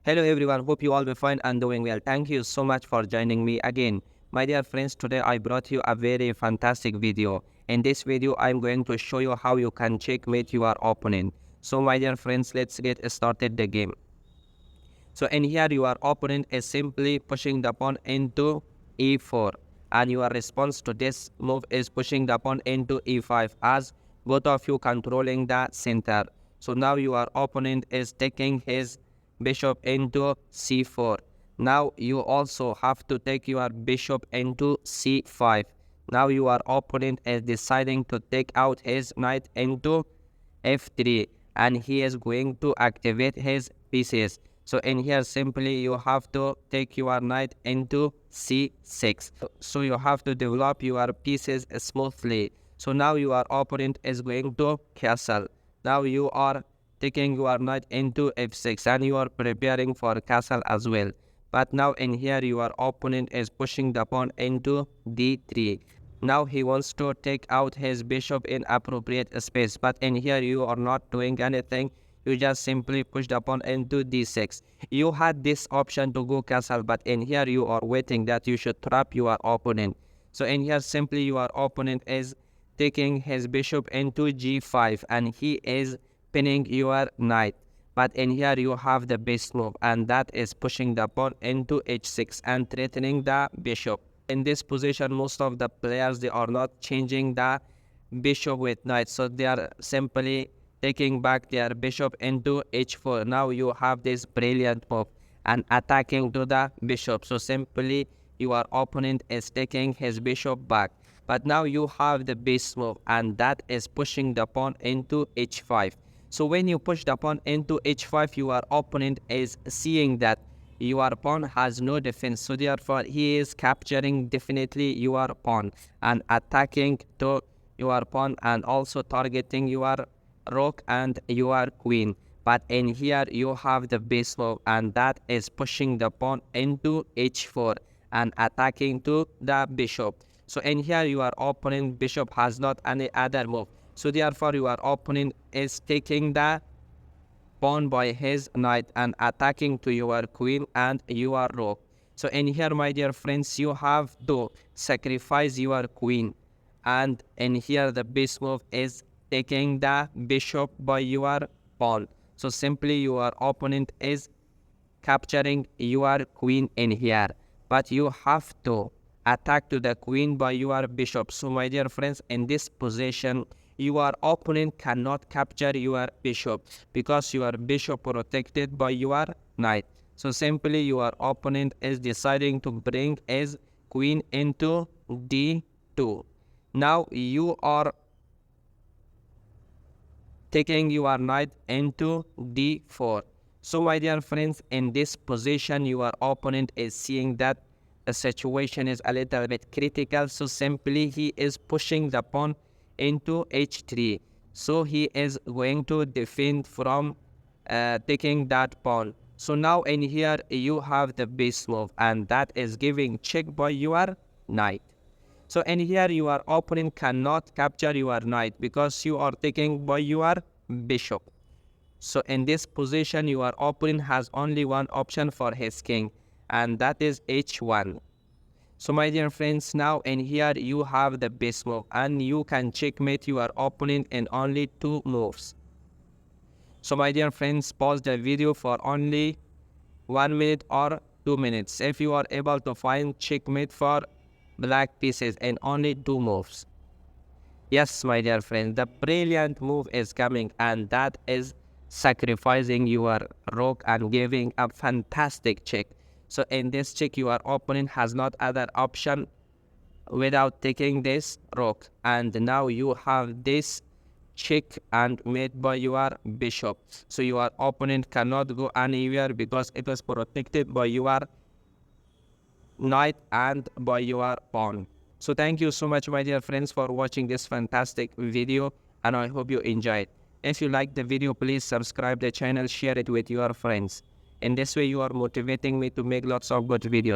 Hello everyone, hope you all be fine and doing well. Thank you so much for joining me again. My dear friends, today I brought you a very fantastic video. In this video, I'm going to show you how you can checkmate your opponent. So my dear friends, let's get started the game. So in here, your opponent is simply pushing the pawn into e4. And your response to this move is pushing the pawn into e5 as both of you controlling the center. So now your opponent is taking his bishop into c4. Now you also have to take your bishop into c5. Now your opponent is deciding to take out his knight into f3, and he is going to activate his pieces. So in here, simply you have to take your knight into c6. So you have to develop your pieces smoothly. So now your opponent is going to castle. Now you are taking your knight into f6 and you are preparing for castle as well. But now in here, your opponent is pushing the pawn into d3. Now he wants to take out his bishop in appropriate space, but in here you are not doing anything. You just simply push the pawn into d6. You had this option to go castle, but in here you are waiting that you should trap your opponent. So in here, simply your opponent is taking his bishop into g5 and he is pinning your knight. But in here you have the best move, and that is pushing the pawn into h6 and threatening the bishop. In this position, most of the players, they are not changing the bishop with knight, so they are simply taking back their bishop into h4. Now you have this brilliant move and attacking to the bishop. So simply your opponent is taking his bishop back. But now you have the base move, and that is pushing the pawn into h5. So when you push the pawn into h5, your opponent is seeing that your pawn has no defense, so therefore he is capturing definitely your pawn and attacking to your pawn and also targeting your rook and your queen. But in here you have the base move, and that is pushing the pawn into h4 and attacking to the bishop. So in here your opponent bishop has not any other move, so therefore your opponent is taking the pawn by his knight and attacking to your queen and your rook. So in here, my dear friends, you have to sacrifice your queen, and in here the base move is taking the bishop by your pawn. So simply your opponent is capturing your queen in here, but you have to attack to the queen by your bishop. So my dear friends, in this position, your opponent cannot capture your bishop because your bishop protected by your knight. So simply your opponent is deciding to bring his queen into d2. Now you are taking your knight into d4. So my dear friends, in this position your opponent is seeing that the situation is a little bit critical, so simply he is pushing the pawn into h3. So he is going to defend from taking that pawn. So now in here you have the base move, and that is giving check by your knight. So in here your opponent cannot capture your knight because you are taking by your bishop. So in this position your opponent has only one option for his king, and that is h1. So my dear friends, now in here you have the base move, and you can checkmate your opponent in only 2 moves. So my dear friends, pause the video for only 1 minute or 2 minutes if you are able to find checkmate for black pieces in only 2 moves. Yes, my dear friends, the brilliant move is coming, and that is sacrificing your rook and giving a fantastic check. So in this check, your opponent has not other option without taking this rook, and now you have this check and made by your bishop. So your opponent cannot go anywhere because it is protected by your knight and by your pawn. So thank you so much, my dear friends, for watching this fantastic video, and I hope you enjoyed. If you like the video, please subscribe the channel, share it with your friends. In this way, you are motivating me to make lots of good videos.